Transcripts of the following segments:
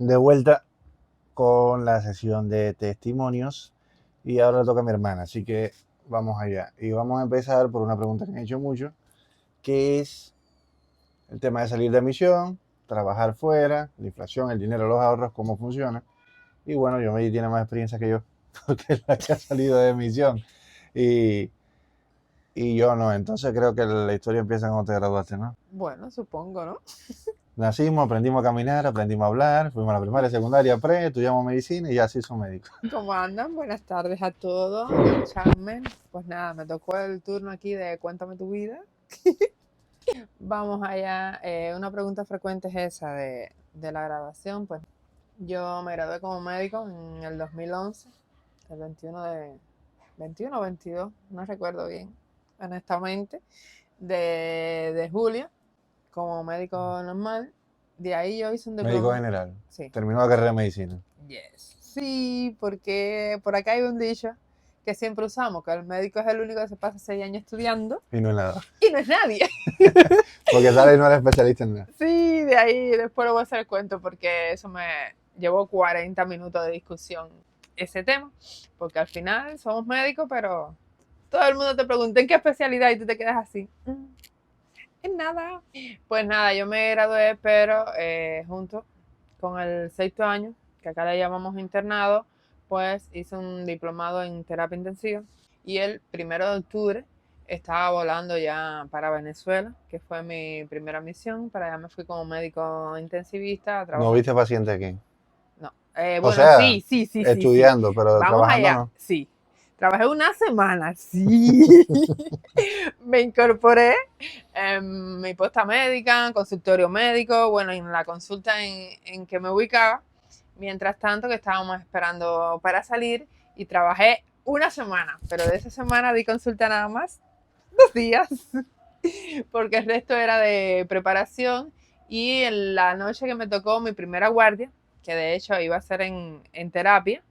De vuelta con la sesión de testimonios y ahora le toca a mi hermana, así que vamos allá. Y vamos a empezar por una pregunta que me han hecho mucho, que es el tema de salir de misión, trabajar fuera, la inflación, el dinero, los ahorros, cómo funciona. Y bueno, Yomeli tiene más experiencia que yo, porque es la que ha salido de misión y, y yo no. Entonces creo que la historia empieza cuando te graduaste, ¿no? Bueno, supongo, ¿no? Nacimos, aprendimos a caminar, aprendimos a hablar, fuimos a la primaria, secundaria, pre, estudiamos medicina y ya sí son médicos. ¿Cómo andan? Buenas tardes a todos. Charmen. Pues nada, me tocó el turno aquí de Cuéntame tu vida. Vamos allá. Una pregunta frecuente es esa de la graduación. Pues yo me gradué como médico en el 2011, el 21 o 22, no recuerdo bien, honestamente, de julio, como médico normal. De ahí yo hice un Médico diploma. general. Sí. Terminó la carrera de medicina. Yes. Sí, porque por acá hay un dicho que siempre usamos, que el médico es el único que se pasa 6 años estudiando Y no es nada. y no es nadie. Porque sale y no era especialista en nada. Sí, de ahí después lo voy a hacer el cuento porque eso me llevó 40 minutos de discusión ese tema, porque al final somos médicos, pero todo el mundo te pregunta en qué especialidad y tú te quedas así. En nada. Pues nada, yo me gradué, pero junto con el sexto año, que acá le llamamos internado, pues hice un diplomado en terapia intensiva y el 1 de octubre estaba volando ya para Venezuela, que fue mi primera misión. Para allá me fui como médico intensivista a No trabajar. viste paciente aquí. No, O bueno, sea, sí, sí, sí, sí, sí. estudiando, pero Vamos trabajando allá, no. sí. Trabajé una semana, sí. Me incorporé en mi posta médica, consultorio médico, bueno, en la consulta en que me ubicaba. Mientras tanto, que estábamos esperando para salir y trabajé una semana, pero de esa semana di consulta nada más 2 días, porque el resto era de preparación. Y en la noche que me tocó mi primera guardia, que de hecho iba a ser en terapia,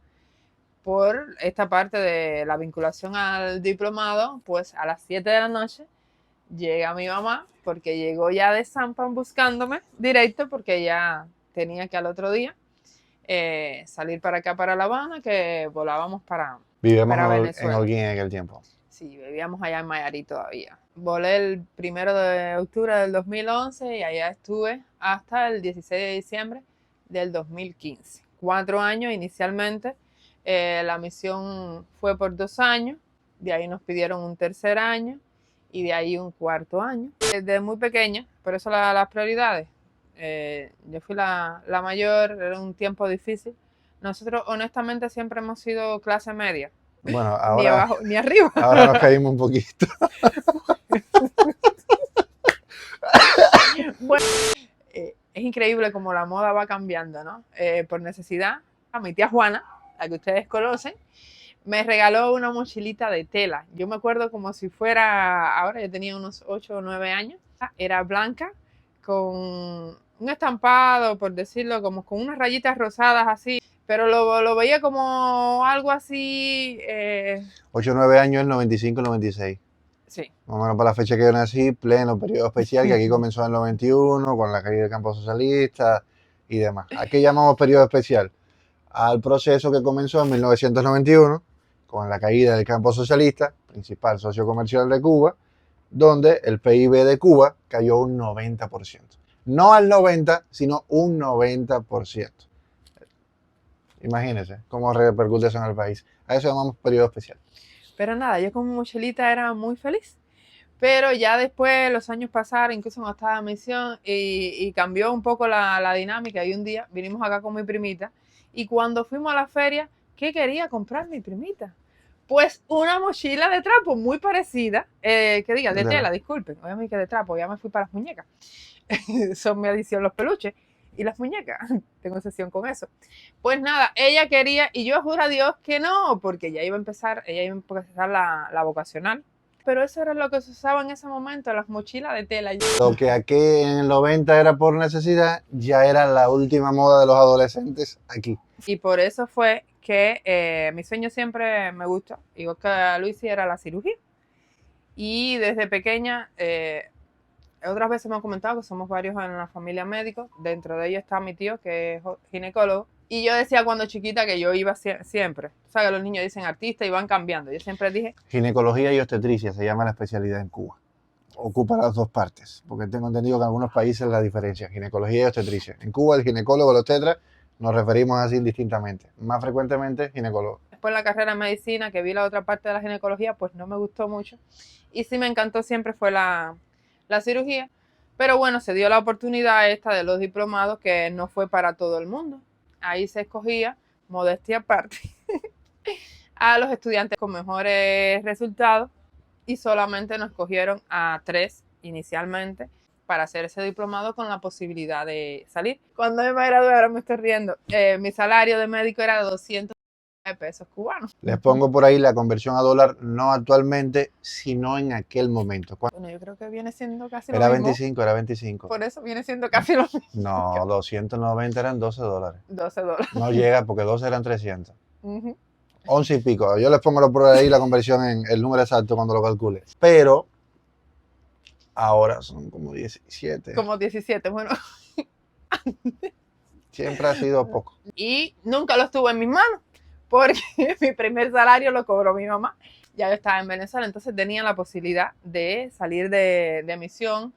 por esta parte de la vinculación al diplomado, pues a las 7 de la noche llega mi mamá, porque llegó ya de Sampan buscándome directo, porque ya tenía que al otro día salir para acá, para La Habana, que volábamos para Vivíamos en Venezuela. Holguín en aquel tiempo. Sí, vivíamos allá en Mayarí todavía. Volé el 1 de octubre del 2011 y allá estuve hasta el 16 de diciembre del 2015. 4 años inicialmente. La misión fue por 2 años, de ahí nos pidieron un tercer año y de ahí un cuarto año. Desde muy pequeña, por eso las prioridades. Yo fui la mayor, era un tiempo difícil. Nosotros honestamente siempre hemos sido clase media, Bueno, ni ahora, abajo ni arriba. ahora nos caímos un poquito. Bueno, es increíble cómo la moda va cambiando, ¿no? Por necesidad, a mi tía Juana, la que ustedes conocen, me regaló una mochilita de tela. Yo me acuerdo como si fuera, ahora yo tenía unos 8 o 9 años, era blanca, con un estampado, por decirlo, como con unas rayitas rosadas así, pero lo veía como algo así, 8 o 9 años, el 95, el 96. sí. Más o menos para la fecha que yo nací, pleno periodo especial, que aquí comenzó en el 91, con la caída del campo socialista y demás. ¿A qué llamamos periodo especial? Al proceso que comenzó en 1991, con la caída del campo socialista, principal socio comercial de Cuba, donde el PIB de Cuba cayó un 90%. No al 90, sino un 90%. Imagínense cómo repercute eso en el país. A eso llamamos periodo especial. Pero nada, yo como mochilita era muy feliz. Pero ya después los años pasaron, incluso cuando estaba en misión, y cambió un poco la dinámica. Y un día vinimos acá con mi primita, y cuando fuimos a la feria, ¿qué quería comprar mi primita? Pues una mochila de trapo muy parecida, que diga, de tela, disculpen, obviamente que de trapo, ya me fui para las muñecas. Son mi adición los peluches y las muñecas. Tengo sesión con eso. Pues nada, ella quería, y yo juro a Dios que no, porque ya iba a empezar, ella iba a empezar la vocacional. Pero eso era lo que se usaba en ese momento, las mochilas de tela. Lo que aquí en el 90 era por necesidad, ya era la última moda de los adolescentes aquí. Y por eso fue que mi sueño siempre me gustó, igual que a Luis, era la cirugía. Y desde pequeña otras veces me han comentado que somos varios en la familia médicos, dentro de ellos está mi tío que es ginecólogo, y yo decía cuando chiquita que yo iba siempre, o sea que los niños dicen artista y van cambiando, yo siempre dije... Ginecología y obstetricia se llama la especialidad en Cuba. Ocupa las dos partes, porque tengo entendido que en algunos países la diferencia, ginecología y obstetricia. En Cuba el ginecólogo, el obstetra, nos referimos así indistintamente. Más frecuentemente ginecólogo. Después la carrera de medicina, que vi la otra parte de la ginecología, pues no me gustó mucho. Y sí me encantó siempre fue la cirugía. Pero bueno, se dio la oportunidad esta de los diplomados que no fue para todo el mundo. Ahí se escogía, modestia aparte, a los estudiantes con mejores resultados y solamente nos escogieron a 3 inicialmente para hacer ese diplomado con la posibilidad de salir. Cuando me gradué, ahora me estoy riendo, mi salario de médico era de 200 pesos cubanos. Les pongo por ahí la conversión a dólar, no actualmente, sino en aquel momento. Bueno, yo creo que viene siendo casi lo Era mismo. 25, era 25. Por eso viene siendo casi lo mismo. No, 290 eran $12. $12. No llega porque 12 eran 300. Ujú. 11 y pico. Yo les pongo por ahí la conversión en el número exacto cuando lo calcule. Pero ahora son como 17. Como 17, bueno. Siempre ha sido poco. Y nunca lo estuvo en mis manos, porque mi primer salario lo cobró mi mamá. Ya yo estaba en Venezuela, entonces tenía la posibilidad de salir de misión,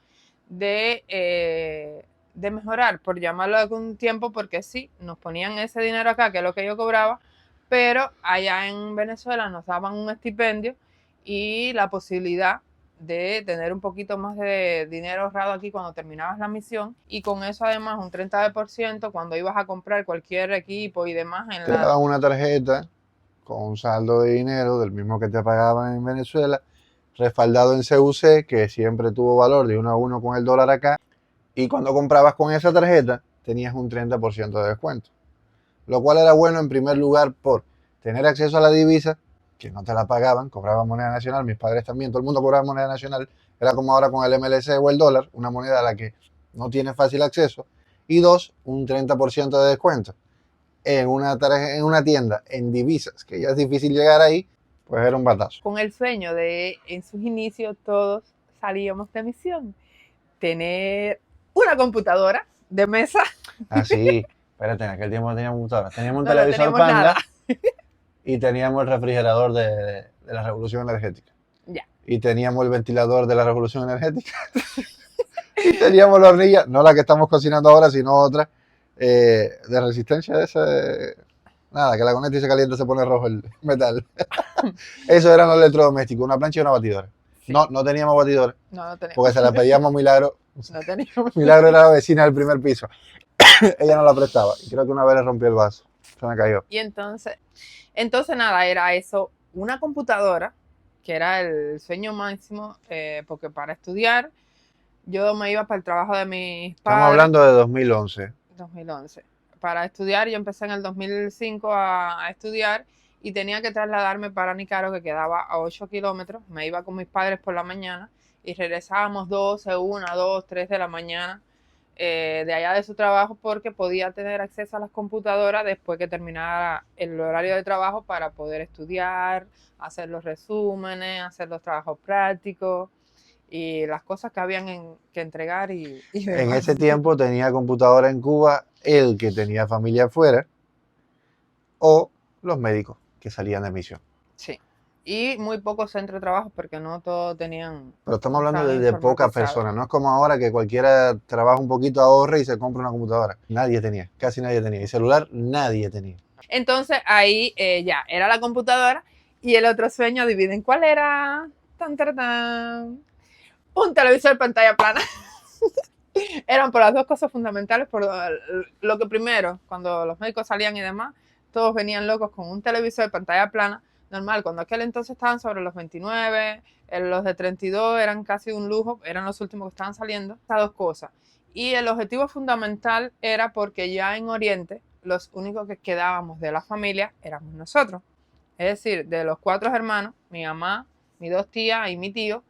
de mejorar, por llamarlo algún tiempo, porque sí, nos ponían ese dinero acá, que es lo que yo cobraba, pero allá en Venezuela nos daban un estipendio y la posibilidad de tener un poquito más de dinero ahorrado aquí cuando terminabas la misión, y con eso además un 30% cuando ibas a comprar cualquier equipo y demás en Te daban una tarjeta con un saldo de dinero del mismo que te pagaban en Venezuela, respaldado en CUC, que siempre tuvo valor de 1 a 1 con el dólar acá, y cuando comprabas con esa tarjeta tenías un 30% de descuento, lo cual era bueno en primer lugar por tener acceso a la divisa, que no te la pagaban, cobraban moneda nacional, mis padres también, todo el mundo cobraba moneda nacional, era como ahora con el MLC o el dólar, una moneda a la que no tienes fácil acceso, y dos, un 30% de descuento en una tienda en divisas, que ya es difícil llegar ahí, pues era un batazo. Con el sueño de, en sus inicios, todos salíamos de misión, tener una computadora de mesa. Ah, sí, espérate, en aquel tiempo no teníamos computadora, teníamos un No televisor teníamos Panda nada. y teníamos el refrigerador de la revolución energética. Ya. Y teníamos el ventilador de la revolución energética. Y teníamos la hornilla, no la que estamos cocinando ahora, sino otra, de resistencia de ese... Nada, que la conecta y se calienta, se pone rojo el metal. Eso eran los electrodomésticos, una plancha y una batidora. Sí. No teníamos batidora, No teníamos. porque se la pedíamos a Milagro. No teníamos. Milagro era la vecina del primer piso. Ella no la prestaba. Y creo que una vez le rompió el vaso. Se me cayó. Y entonces nada, era eso, una computadora, que era el sueño máximo, porque para estudiar yo me iba para el trabajo de mis padres. Estamos hablando de 2011. 2011. Para estudiar, yo empecé en el 2005 a estudiar y tenía que trasladarme para Nicaro, que quedaba a 8 kilómetros. Me iba con mis padres por la mañana y regresábamos 12, 1, 2, 3 de la mañana de allá de su trabajo, porque podía tener acceso a las computadoras después que terminara el horario de trabajo para poder estudiar, hacer los resúmenes, hacer los trabajos prácticos y las cosas que habían que entregar y En demás. ese tiempo tenía computadora en Cuba el que tenía familia afuera o los médicos que salían de misión. Sí. Y muy pocos centros de trabajo porque no todos tenían... Pero estamos hablando estaban de pocas informatizados. personas. No es como ahora que cualquiera trabaja un poquito, ahorra y se compra una computadora. Nadie tenía, casi nadie tenía. Y celular nadie tenía. Entonces ahí ya era la computadora, y el otro sueño, adivinen cuál era. Tan, tan, tan. Un televisor pantalla plana. Eran por las dos cosas fundamentales. Por lo que primero, cuando los médicos salían y demás, todos venían locos con un televisor de pantalla plana normal. Cuando aquel entonces estaban sobre los 29, los de 32 eran casi un lujo, eran los últimos que estaban saliendo. Estas dos cosas. Y el objetivo fundamental era porque ya en Oriente los únicos que quedábamos de la familia éramos nosotros. Es decir, de los 4 hermanos, mi mamá, mis 2 tías y mi tío,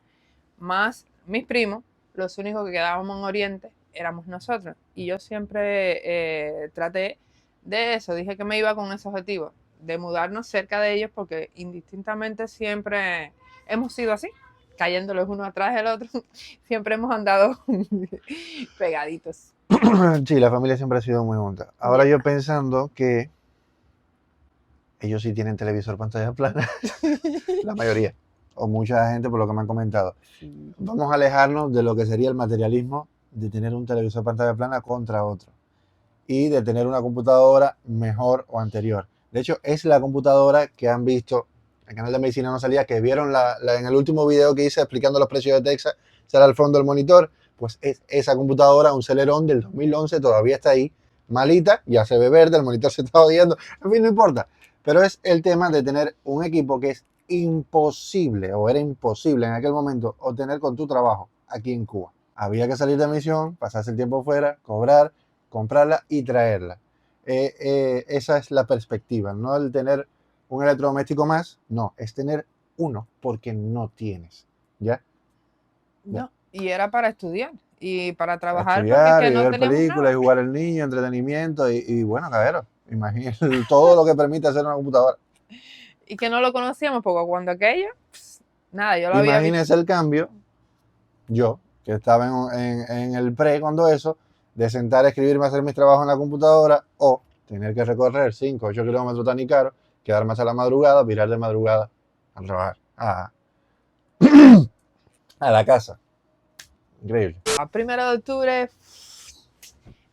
más mis primos, los únicos que quedábamos en Oriente éramos nosotros. Y yo siempre traté de eso, dije que me iba con ese objetivo, de mudarnos cerca de ellos, porque indistintamente siempre hemos sido así. cayéndolos uno atrás del otro, siempre hemos andado pegaditos. Sí, la familia siempre ha sido muy junta. Ahora yo pensando que ellos sí tienen televisor pantalla plana, la mayoría, o mucha gente por lo que me han comentado. Sí. Vamos a alejarnos de lo que sería el materialismo de tener un televisor pantalla plana contra otro y de tener una computadora mejor o anterior. De hecho, es la computadora que han visto, el canal de medicina no salía, que vieron en el último video que hice explicando los precios de Texas, será al fondo del monitor, pues es esa computadora, un Celeron del 2011, todavía está ahí, malita, ya se ve verde, el monitor se está odiando, en fin, no importa. Pero es el tema de tener un equipo que es imposible, o era imposible en aquel momento, obtener con tu trabajo aquí en Cuba. Había que salir de misión, pasarse el tiempo fuera, cobrar, comprarla y traerla. Esa es la perspectiva, no el tener un electrodoméstico más, no, es tener uno porque no tienes, ¿ya? No, y era para estudiar y para Para trabajar porque es estudiar que y no ver teníamos películas y nada. jugar al niño, entretenimiento y bueno, cabrón, imagínate todo lo que permite hacer una computadora. Y que no lo conocíamos porque cuando aquello, nada, yo lo había visto. Imagínese el cambio, yo, que estaba en el pre cuando eso, de sentar a escribirme a hacer mis trabajos en la computadora o tener que recorrer 5 8 kilómetros tan y caro, quedarme hasta la madrugada, virar de madrugada a trabajar, a la casa. Increíble. A 1 de octubre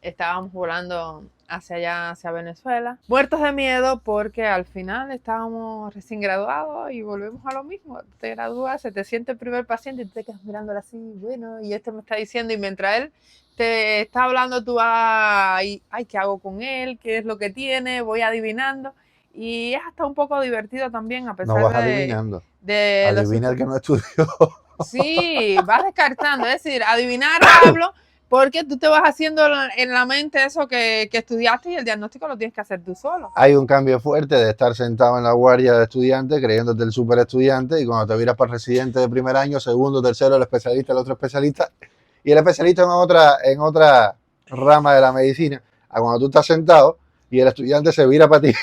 estábamos volando hacia allá, hacia Venezuela, muertos de miedo porque al final estábamos recién graduados y volvemos a lo mismo. Te gradúas, se te siente el primer paciente y tú te quedas mirándolo así, bueno, y este me está diciendo, y mientras él te está hablando, tú ay, ¿qué hago con él? ¿Qué es lo que tiene? Voy adivinando. Y es hasta un poco divertido también, a No pesar vas adivinando. de los Adivina el que no estudió. Sí, vas descartando, es decir, adivinar hablo, porque tú te vas haciendo en la mente eso que estudiaste y el diagnóstico lo tienes que hacer tú solo. Hay un cambio fuerte de estar sentado en la guardia de estudiante, creyéndote el super estudiante, y cuando te viras para el residente de primer año, segundo, tercero, el especialista, el otro especialista, y el especialista en otra rama de la medicina, a cuando tú estás sentado y el estudiante se vira para ti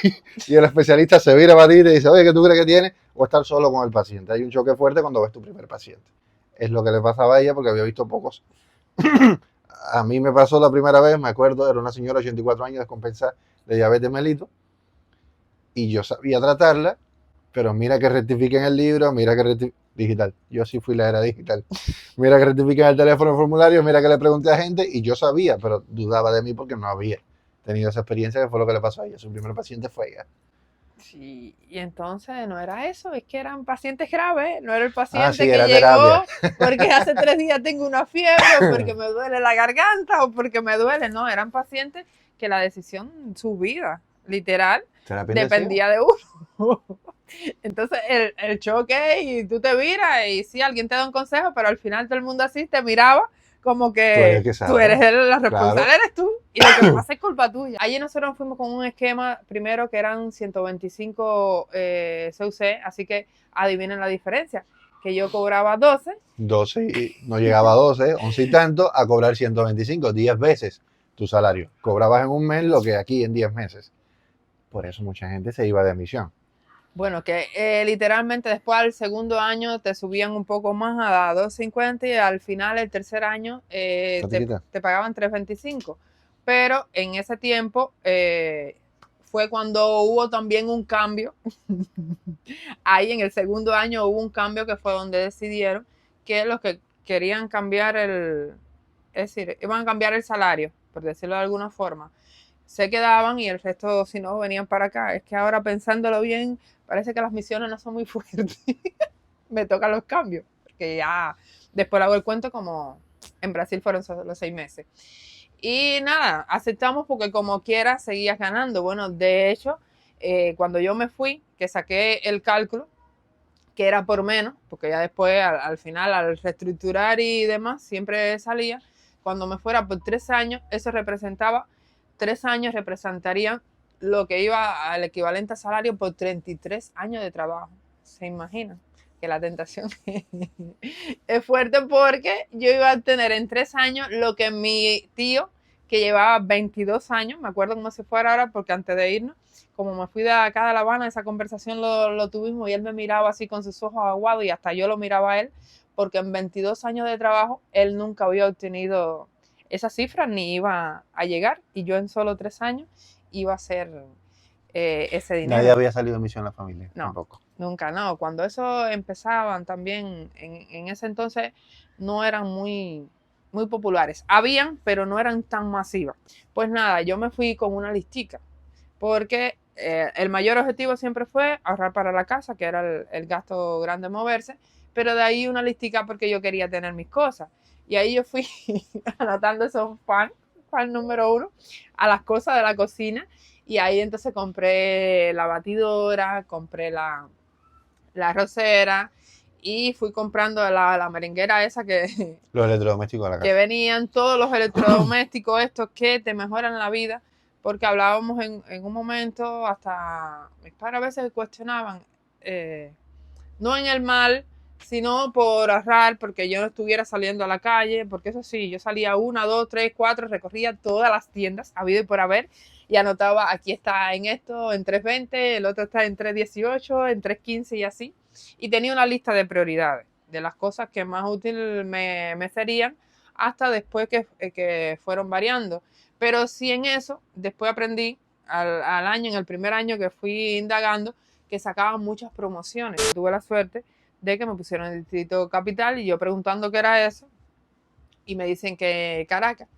y el especialista se vira para ti y te dice, oye, ¿qué tú crees que tienes? O estar solo con el paciente. Hay un choque fuerte cuando ves tu primer paciente. Es lo que le pasaba a ella porque había visto pocos. A mí me pasó la primera vez, me acuerdo, era una señora de 84 años descompensada de diabetes mellitus y yo sabía tratarla, pero mira que rectifiquen el libro, mira que digital. Yo sí fui la era digital. Mira que rectifiquen el teléfono, el formulario, mira que le pregunté a gente y yo sabía, pero dudaba de mí porque no había tenido esa experiencia, que fue lo que le pasó a ella. Su primer paciente fue ella. Sí, y entonces no era eso, es que eran pacientes graves, no era el Ah, paciente sí, que era llegó terapia. porque hace 3 días tengo una fiebre, o porque me duele la garganta, o porque me duele, no, eran pacientes que la decisión, su vida, literal, Terapia intensiva. dependía de uno. Entonces el choque y tú te viras y sí, alguien te da un consejo, pero al final todo el mundo así te miraba como Tú eres el que que tú sabe. eres la responsable, Claro. eres tú, y lo que pasa es culpa tuya. Allí nosotros fuimos con un esquema, primero que eran 125 CUC, así que adivinen la diferencia, que yo cobraba 12. 12 y no llegaba a 12, 11 y tanto, a cobrar 125, 10 veces tu salario. Cobrabas en un mes lo que aquí en 10 meses. Por eso mucha gente se iba de misión. Bueno, que literalmente después al segundo año te subían un poco más a 2.50 y al final el tercer año te pagaban 3.25. Pero en ese tiempo fue cuando hubo también un cambio. Ahí en el segundo año hubo un cambio que fue donde decidieron que los que querían cambiar es decir, iban a cambiar el salario, por decirlo de alguna forma, se quedaban y el resto, si no, venían para acá. Es que ahora pensándolo bien, parece que las misiones no son muy fuertes. Me tocan los cambios, porque ya después hago el cuento como en Brasil fueron solo 6 meses. Y nada, aceptamos porque como quiera seguías ganando. Bueno, de hecho, cuando yo me fui, que saqué el cálculo, que era por menos, porque ya después al final, al reestructurar y demás, siempre salía. Cuando me fuera por 3 años, eso representaba 3 años representarían lo que iba al equivalente a salario por 33 años de trabajo. ¿Se imaginan? Que la tentación es fuerte porque yo iba a tener en 3 años lo que mi tío, que llevaba 22 años, me acuerdo como si fuera ahora, porque antes de irnos, como me fui de acá de La Habana, esa conversación lo tuvimos y él me miraba así con sus ojos aguados y hasta yo lo miraba a él, porque en 22 años de trabajo él nunca había obtenido esa cifra ni iba a llegar, y yo en solo 3 años iba a hacer ese dinero. Nadie había salido de misión en la familia, No, tampoco. nunca, no. Cuando eso empezaban también, en ese entonces no eran muy populares. Habían, pero no eran tan masivas. Pues nada, yo me fui con una listica, porque el mayor objetivo siempre fue ahorrar para la casa, que era el gasto grande moverse, pero de ahí una listica porque yo quería tener mis cosas. Y ahí yo fui anotando esos fan número 1, a las cosas de la cocina. Y ahí entonces compré la batidora, compré la arrocera y fui comprando la merenguera esa que, Los electrodomésticos de la que casa. venían todos los electrodomésticos estos que te mejoran la vida, porque hablábamos en un momento, hasta mis padres a veces cuestionaban, no en el mal, sino por ahorrar, porque yo no estuviera saliendo a la calle, porque eso sí, yo salía 1, 2, 3, 4, recorría todas las tiendas, habido y por haber, y anotaba, aquí está en esto, en 3.20, el otro está en 3.18, en 3.15 y así, y tenía una lista de prioridades, de las cosas que más útil me serían, hasta después que fueron variando. Pero sí, en eso, después aprendí al año, en el primer año que fui indagando, que sacaban muchas promociones. Tuve la suerte de que me pusieron en el Distrito Capital y yo preguntando qué era eso, y me dicen que Caracas.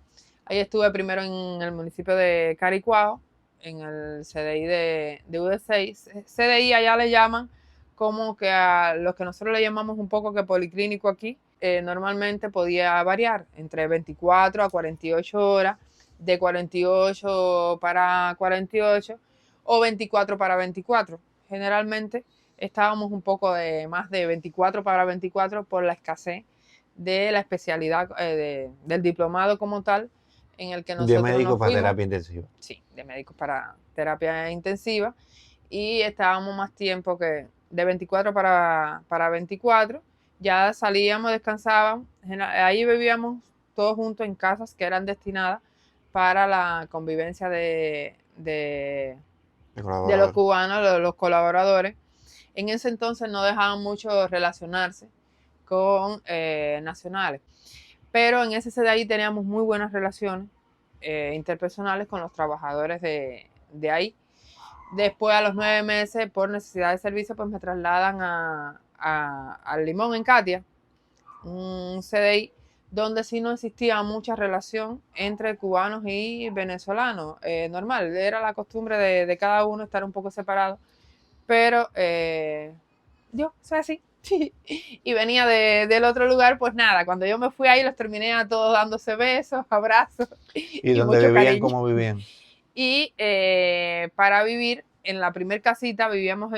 Ahí estuve primero en el municipio de Caricuao, en el CDI de UD6. CDI allá le llaman como que a los que nosotros le llamamos un poco que policlínico aquí, normalmente podía variar entre 24 a 48 horas, de 48 para 48 o 24 para 24. Generalmente estábamos un poco de más de 24 para 24 por la escasez de la especialidad del diplomado como tal, en el que nosotros De médicos nos para fuimos. terapia intensiva. Sí, de médicos para terapia intensiva, y estábamos más tiempo que de 24 para 24. Ya salíamos, descansábamos, ahí vivíamos todos juntos en casas que eran destinadas para la convivencia de los cubanos, los colaboradores. En ese entonces no dejaban mucho relacionarse con nacionales, pero en ese CDI teníamos muy buenas relaciones interpersonales con los trabajadores de ahí. Después, a los 9 meses, por necesidad de servicio, pues me trasladan al Limón, en Catia, un CDI donde sí no existía mucha relación entre cubanos y venezolanos. Normal, era la costumbre de cada uno estar un poco separado, pero yo soy así. Y venía del otro lugar, pues nada, cuando yo me fui ahí los terminé a todos dándose besos, abrazos ¿Y dónde mucho vivían? cariño. ¿Cómo vivían? Y para vivir en la primer casita vivíamos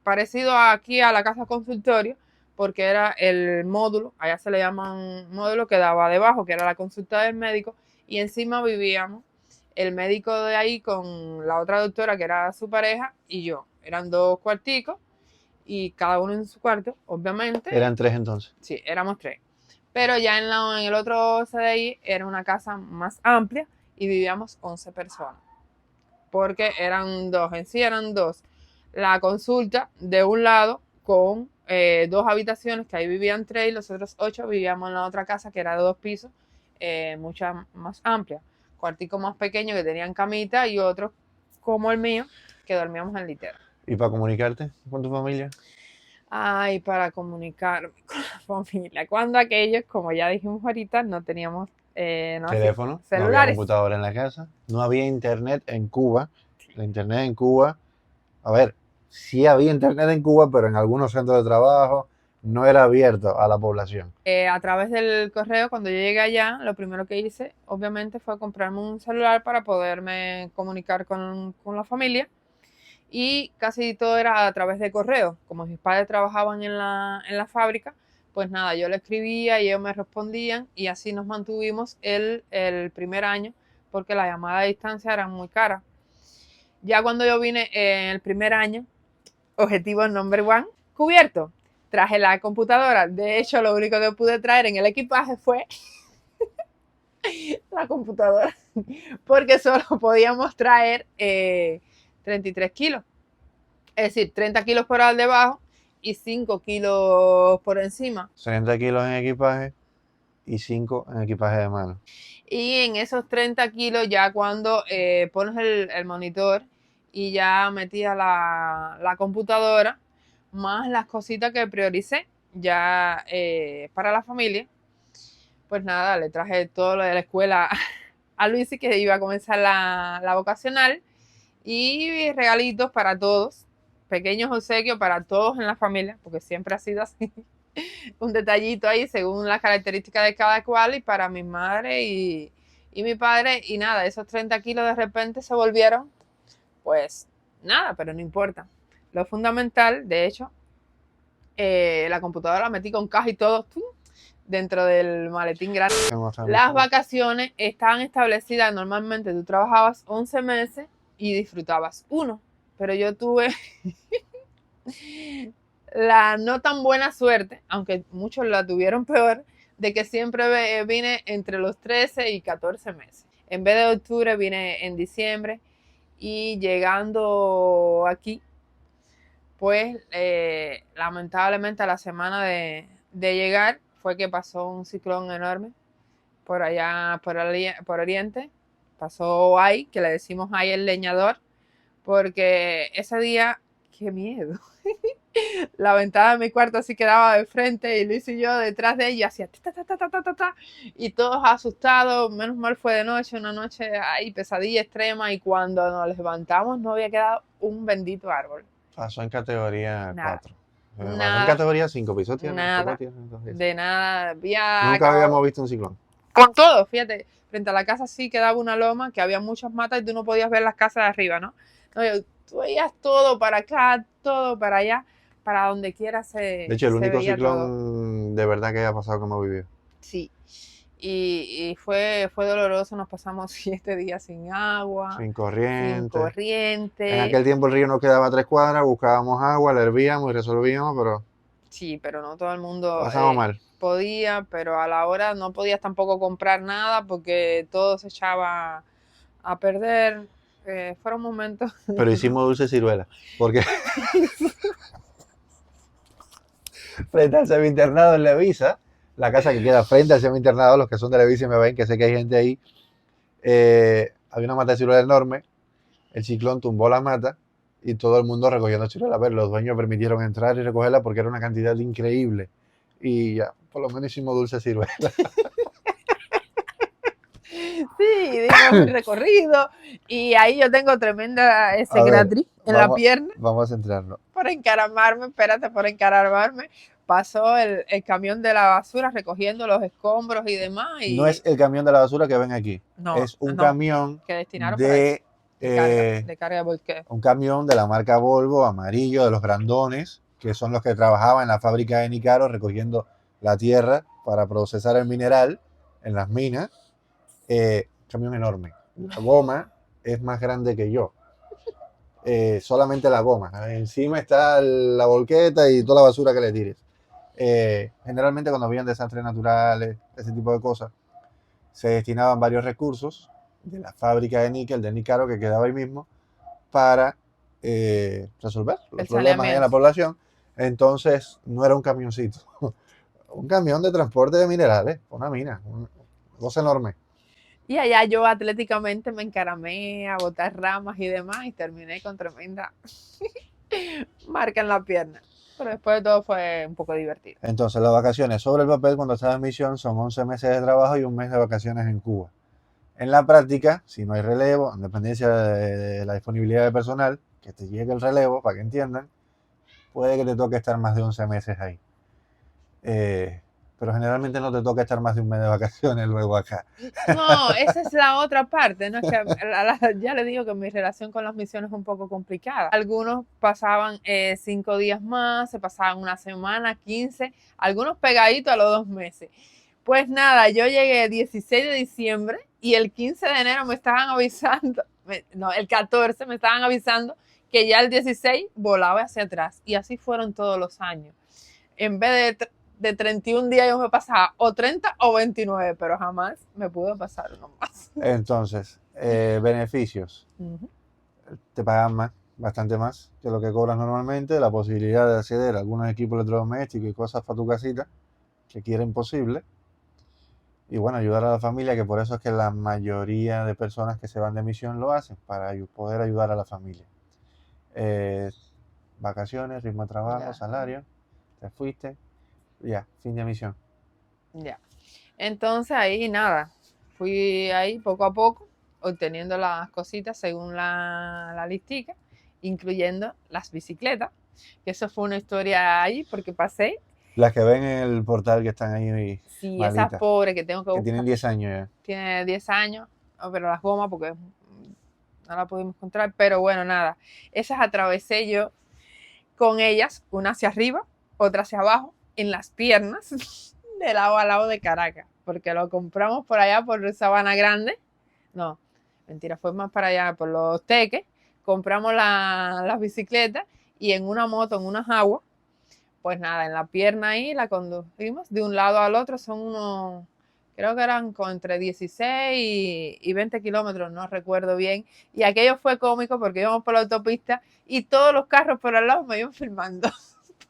parecido aquí a la casa consultorio, porque era el módulo, allá se le llaman módulo, que daba debajo, que era la consulta del médico, y encima vivíamos el médico de ahí con la otra doctora, que era su pareja, y yo. Eran 2 cuarticos, y cada uno en su cuarto, obviamente. Eran 3 entonces. Sí, éramos 3. Pero ya en el otro CDI era una casa más amplia y vivíamos 11 personas. Porque eran 2, en sí eran 2. La consulta de un lado con 2 habitaciones, que ahí vivían 3, y los otros 8 vivíamos en la otra casa, que era de 2 pisos, mucha más amplia. Cuartico más pequeño que tenían camita, y otros como el mío, que dormíamos en litera. ¿Y para comunicarte con tu familia? Ay, para comunicarme con la familia. Cuando aquellos, como ya dijimos ahorita, no teníamos teléfono, celulares. No había computadora en la casa, no había internet en Cuba. La internet en Cuba, a ver, sí había internet en Cuba, pero en algunos centros de trabajo no era abierto a la población. A través del correo, cuando yo llegué allá, lo primero que hice, obviamente, fue comprarme un celular para poderme comunicar con la familia. Y casi todo era a través de correo. Como mis padres trabajaban en la fábrica, pues nada, yo le escribía y ellos me respondían, y así nos mantuvimos el primer año, porque la llamada a distancia era muy cara. Ya cuando yo vine en el primer año, objetivo number 1, cubierto. Traje la computadora. De hecho, lo único que pude traer en el equipaje fue la computadora, porque solo podíamos traer 33 kilos. Es decir, 30 kilos por al debajo y 5 kilos por encima. 30 kilos en equipaje y 5 en equipaje de mano. Y en esos 30 kilos ya cuando pones el monitor y ya metía la computadora, más las cositas que prioricé ya para la familia, pues nada, le traje todo lo de la escuela a Luisi, que iba a comenzar la vocacional, y regalitos para todos, pequeños obsequios para todos en la familia, porque siempre ha sido así. Un detallito ahí según las características de cada cual, y para mi madre y mi padre, y nada, esos 30 kilos de repente se volvieron, pues nada, pero no importa. Lo fundamental, de hecho, la computadora la metí con caja y todo dentro del maletín grande. Las vacaciones estaban establecidas, normalmente tú trabajabas 11 meses y disfrutabas uno, pero yo tuve la no tan buena suerte, aunque muchos la tuvieron peor, de que siempre vine entre los 13 y 14 meses. En vez de octubre vine en diciembre, y llegando aquí, pues lamentablemente a la semana de llegar fue que pasó un ciclón enorme por allá, por Oriente. Pasó ahí, que le decimos ahí el leñador, porque ese día, qué miedo. La ventana de mi cuarto así quedaba de frente y Luis y yo detrás de ella hacía ta, ta, ta, ta, ta, ta, ta, y todos asustados. Menos mal fue de noche, una noche ahí pesadilla extrema, y cuando nos levantamos no había quedado un bendito árbol. Pasó en categoría Nada. 4. Pasó en categoría 5. Pisoteas. Nada. De nada. Nunca habíamos visto un ciclón. Con todo, fíjate, frente a la casa sí quedaba una loma, que había muchas matas y tú no podías ver las casas de arriba, ¿no? Tú veías todo para acá, todo para allá, para donde quiera se De hecho, el único ciclón todo. De verdad que haya pasado como vivió. Sí. Y fue doloroso, nos pasamos 7 días sin agua. Sin corriente. En aquel tiempo el río nos quedaba a 3 cuadras, buscábamos agua, la hervíamos y resolvíamos, pero... Sí, pero no todo el mundo pasamos mal. Podía, pero a la hora no podías tampoco comprar nada porque todo se echaba a perder. Fueron momentos... Pero hicimos dulce ciruela, porque... frente al semi-internado en Levisa, la casa que queda frente al semi-internado, los que son de Levisa y me ven, que sé que hay gente ahí, había una mata de ciruela enorme, el ciclón tumbó la mata y todo el mundo recogiendo ciruela. A ver, los dueños permitieron entrar y recogerla porque era una cantidad increíble. Y ya, por lo menos hicimos dulce ciruela. Sí, dimos un recorrido, y ahí yo tengo tremenda cicatriz en la pierna. Vamos a centrarnos. Por encaramarme, pasó el camión de la basura recogiendo los escombros y demás. Y... no es el camión de la basura que ven aquí. No, es un camión que destinaron de carga de volqueo. Un camión de la marca Volvo, amarillo, de los grandones, que son los que trabajaban en la fábrica de Nicaro recogiendo la tierra para procesar el mineral en las minas. Camión enorme. La goma es más grande que yo. Solamente la goma. Encima está la volqueta y toda la basura que le tires. Generalmente cuando habían desastres naturales, ese tipo de cosas, se destinaban varios recursos de la fábrica de níquel, de Nicaro, que quedaba ahí mismo, para resolver los problemas en la población. Entonces no era un camioncito, un camión de transporte de minerales, una mina, una cosa enorme. Y allá yo atléticamente me encaramé a botar ramas y demás, y terminé con tremenda marca en la pierna. Pero después de todo fue un poco divertido. Entonces las vacaciones sobre el papel cuando estás en misión son 11 meses de trabajo y un mes de vacaciones en Cuba. En la práctica, si no hay relevo, en dependencia de la disponibilidad de personal, que te llegue el relevo, para que entiendan, puede que te toque estar más de 11 meses ahí. Pero generalmente no te toca estar más de un mes de vacaciones luego acá. No, esa es la otra parte, ¿no? Es que ya le digo que mi relación con las misiones es un poco complicada. Algunos pasaban 5 días más, se pasaban una semana, 15, algunos pegaditos a los 2 meses. Pues nada, yo llegué el 16 de diciembre y el 15 de enero me estaban avisando, no, el 14 me estaban avisando que ya el 16 volaba hacia atrás. Y así fueron todos los años. En vez de 31 días yo me pasaba o 30 o 29, pero jamás me pudo pasar uno más. Entonces, beneficios. Te pagan más. bastante más que lo que cobras normalmente, la posibilidad de acceder a algunos equipos electrodomésticos y cosas para tu casita, que aquí era imposible. Y bueno, ayudar a la familia, que por eso es que la mayoría de personas que se van de misión lo hacen, para poder ayudar a la familia. Eh, Vacaciones, ritmo de trabajo, Ya, salario, te fuiste, ya, fin de misión. ya. Entonces ahí nada, fui ahí poco a poco obteniendo las cositas según la listica, incluyendo las bicicletas, que eso fue una historia ahí porque pasé, Las que ven en el portal que están ahí si esas malitas, pobres que tengo que que tienen buscar, 10 años ya. tiene 10 años, pero las gomas porque no la pudimos encontrar, pero bueno, nada, esas atravesé yo con ellas, una hacia arriba, otra hacia abajo, en las piernas, de lado a lado de Caracas, porque lo compramos por allá por Sabana Grande. No, mentira, fue más para allá, por los Teques. Compramos las bicicletas y en una moto, en unas aguas, pues nada, en la pierna ahí la condujimos de un lado al otro, son unos, creo que eran entre 16 y 20 kilómetros, no recuerdo bien. Y aquello fue cómico porque íbamos por la autopista y todos los carros por al lado me iban filmando,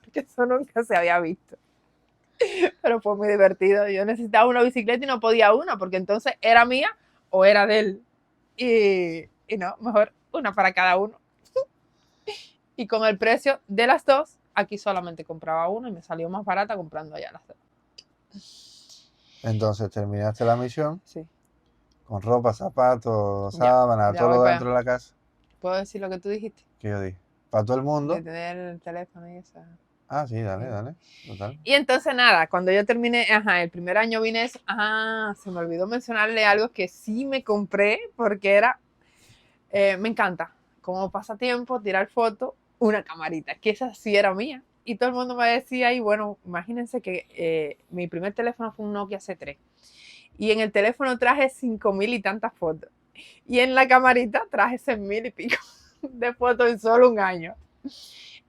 porque eso nunca se había visto. Pero fue muy divertido. Yo necesitaba una bicicleta y no podía una, porque entonces era mía o era de él. Y no, mejor una para cada uno. Y con el precio de las dos, aquí solamente compraba una y me salió más barata comprando allá las dos. Entonces terminaste la misión Sí, con ropa, zapatos, ya, sábana, ya todo voy lo para dentro allá. de la casa. ¿Puedo decir lo que tú dijiste? Que yo dije, para todo el De mundo. tener el teléfono y eso. Ah, sí, dale, Sí. dale, total. Y entonces nada, cuando yo terminé, el primer año vine eso, se me olvidó mencionarle algo que sí me compré porque era, me encanta, como pasatiempo, tirar fotos, una camarita, que esa sí era mía. Y todo el mundo me decía, y bueno, imagínense que mi primer teléfono fue un Nokia C3. Y en el teléfono traje 5.000 y tantas fotos. Y en la camarita traje 6.000 y pico de fotos en solo un año.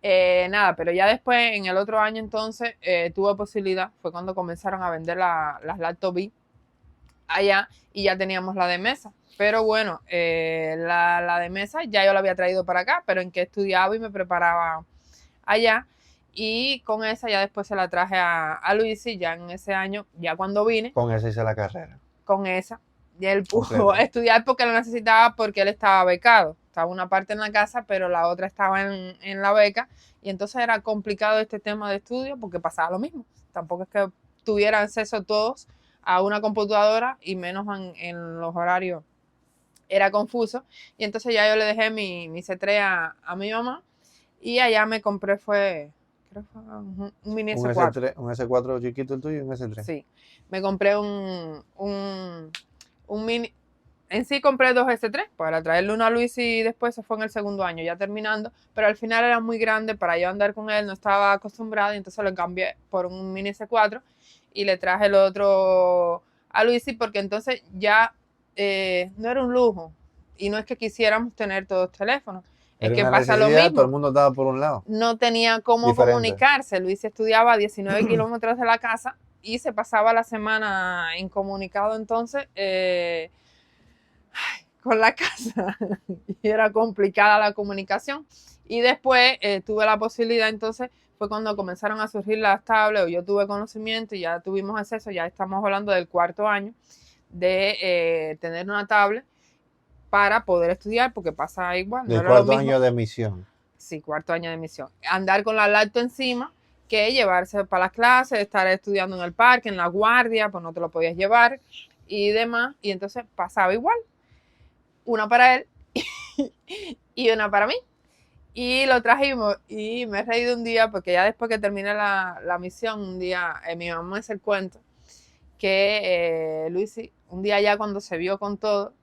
Nada, pero ya después, en el otro año entonces, tuve posibilidad, fue cuando comenzaron a vender las laptop B allá y ya teníamos la de mesa. Pero bueno, la de mesa ya yo la había traído para acá, pero en que estudiaba y me preparaba allá. Y con esa ya después se la traje a Luis y ya en ese año, ya cuando vine, Con esa hice la carrera. con esa. Y él pudo Completa. estudiar porque lo necesitaba porque él estaba becado. Estaba una parte en la casa, pero la otra estaba en la beca. Y entonces era complicado este tema de estudio porque pasaba lo mismo. Tampoco es que tuvieran acceso todos a una computadora y menos en los horarios. Era confuso. Y entonces ya yo le dejé mi C3 a mi mamá y allá me compré creo que fue un mini Un S4. S3, un S4 chiquito el tuyo y un S3. Sí, me compré un mini. En sí compré dos S3 para traerle uno a Luis y después se fue en el segundo año, ya terminando, pero al final era muy grande para yo andar con él, no estaba acostumbrada y entonces lo cambié por un mini S4 y le traje el otro a Luisi porque entonces ya no era un lujo y no es que quisiéramos tener todos teléfonos, es Era que una pasa lo necesidad, todo el mismo, mundo estaba por un lado. no tenía cómo Diferente. comunicarse. Luis estudiaba a 19 kilómetros de la casa y se pasaba la semana incomunicado entonces con la casa y era complicada la comunicación. Y después tuve la posibilidad, entonces fue cuando comenzaron a surgir las tablets, o yo tuve conocimiento y ya tuvimos acceso, ya estamos hablando del cuarto año, de tener una tablet para poder estudiar, porque pasa igual, no Del era lo cuarto mismo. año de misión. Sí, cuarto año de misión. Andar con la laptop encima que llevarse para las clases, estar estudiando en el parque, en la guardia, pues no te lo podías llevar y demás. Y entonces pasaba igual. Una para él y una para mí. Y lo trajimos y me he reído un día porque ya después que terminé la misión, un día mi mamá me hace el cuento que Luisi, un día ya cuando se vio con todo,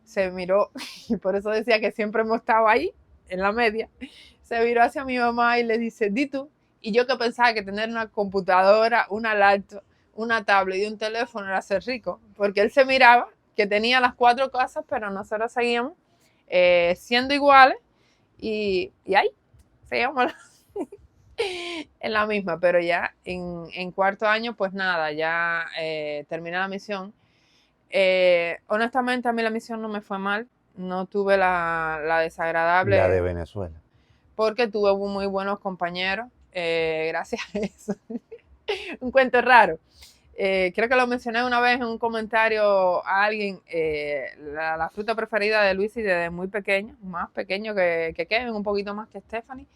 se miró y por eso decía que siempre hemos estado ahí, en la media, se viró hacia mi mamá y le dice, di tú. Y yo que pensaba que tener una computadora, una laptop, una tablet y un teléfono era ser rico, porque él se miraba que tenía las cuatro cosas, pero nosotros seguíamos siendo iguales y ahí seguíamos en la misma, pero ya en cuarto año, pues nada, ya terminé la misión. Honestamente, a mí la misión no me fue mal, no tuve la desagradable. La de Venezuela. porque tuve muy buenos compañeros, gracias a eso. Un cuento raro. Creo que lo mencioné una vez en un comentario a alguien. La fruta preferida de Luisi desde muy pequeño, más pequeño que Kevin, un poquito más que Stephanie,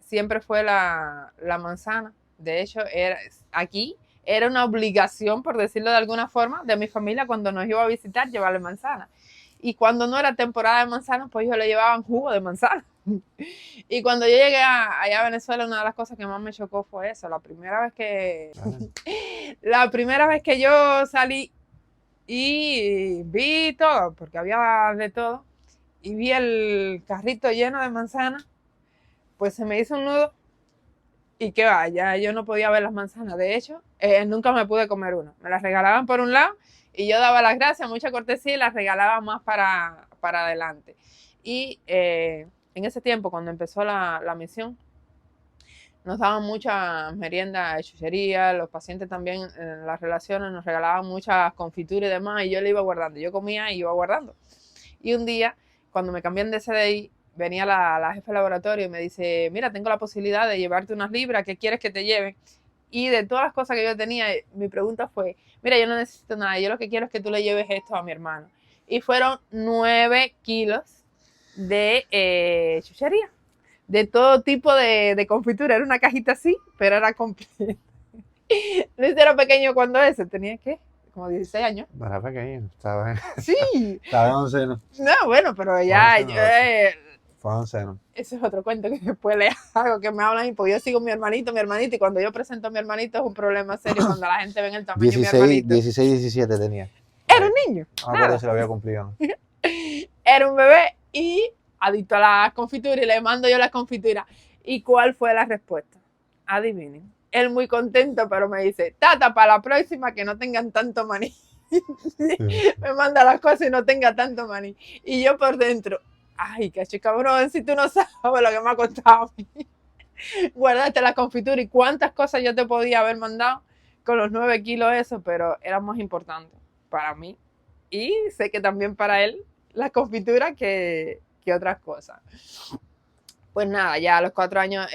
siempre fue la manzana. De hecho, aquí era una obligación, por decirlo de alguna forma, de mi familia cuando nos iba a visitar llevarle manzana. Y cuando no era temporada de manzanas, pues ellos le llevaban jugo de manzana. Y cuando yo llegué allá a Venezuela, una de las cosas que más me chocó fue eso. La primera vez que yo salí y vi todo, porque había de todo, y vi el carrito lleno de manzanas, pues se me hizo un nudo y que vaya, yo no podía ver las manzanas. De hecho, nunca me pude comer una. Me las regalaban por un lado y yo daba las gracias, mucha cortesía, y las regalaba más para adelante. Y en ese tiempo, cuando empezó la misión, nos daban mucha merienda de chuchería, los pacientes también en las relaciones nos regalaban muchas confituras y demás, y yo le iba guardando. Yo comía y iba guardando. Y un día, cuando me cambié de CDI, venía la jefa de laboratorio y me dice, mira, tengo la posibilidad de llevarte unas libras, ¿qué quieres que te lleven? Y de todas las cosas que yo tenía, mi pregunta fue, mira, yo no necesito nada, yo lo que quiero es que tú le lleves esto a mi hermano. Y fueron 9 kilos de chuchería, de todo tipo de confitura. Era una cajita así, pero era completa. Luis era pequeño cuando eso, tenía, ¿qué? Como 16 años. Era pequeño, estaba Sí. estaba en un seno. No, bueno, pero ya... Fue un seno. Ese es otro cuento que después le hago, que me hablan y pues yo sigo mi hermanito, y cuando yo presento a mi hermanito es un problema serio cuando la gente ve en el tamaño de mi hermanito. 16, 17 tenía. Era un niño. No me acuerdo si lo había cumplido. Era un bebé y adicto a las confituras, y le mando yo las confituras. ¿Y cuál fue la respuesta? Adivinen. Él muy contento, pero me dice, Tata, para la próxima que no tengan tanto maní. Me manda las cosas y no tenga tanto maní. Y yo por dentro, ay, cacho, cabrón, si tú no sabes lo que me ha costado a mí. Guardaste la confitura y cuántas cosas yo te podía haber mandado con los 9 kilos eso, pero era más importante para mí. Y sé que también para él la confitura que otras cosas. Pues nada, ya a los 4 años,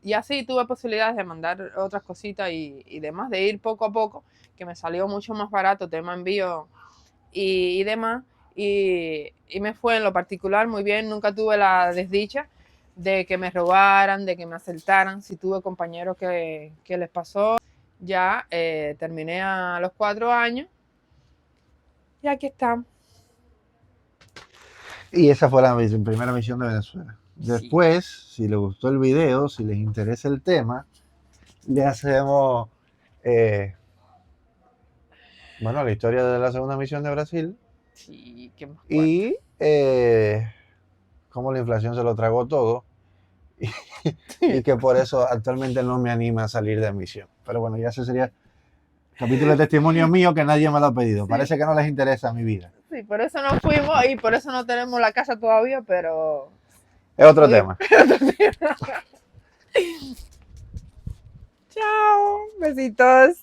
y así tuve posibilidades de mandar otras cositas y demás, de ir poco a poco, que me salió mucho más barato, tema envío y demás. Y me fue en lo particular muy bien. Nunca tuve la desdicha de que me robaran, de que me asaltaran. Sí tuve compañeros que les pasó. Ya terminé a los 4 años y aquí estamos. Y esa fue la primera misión de Venezuela. Después, si les gustó el video, si les interesa el tema, le hacemos la historia de la segunda misión de Brasil. Sí, qué más y cómo la inflación se lo tragó todo y que por eso actualmente no me anima a salir de misión. Pero bueno, ya ese sería capítulo de testimonio mío que nadie me lo ha pedido. Sí. Parece que no les interesa mi vida. Sí, por eso no fuimos y por eso no tenemos la casa todavía, pero... Es otro tema. Chao, besitos.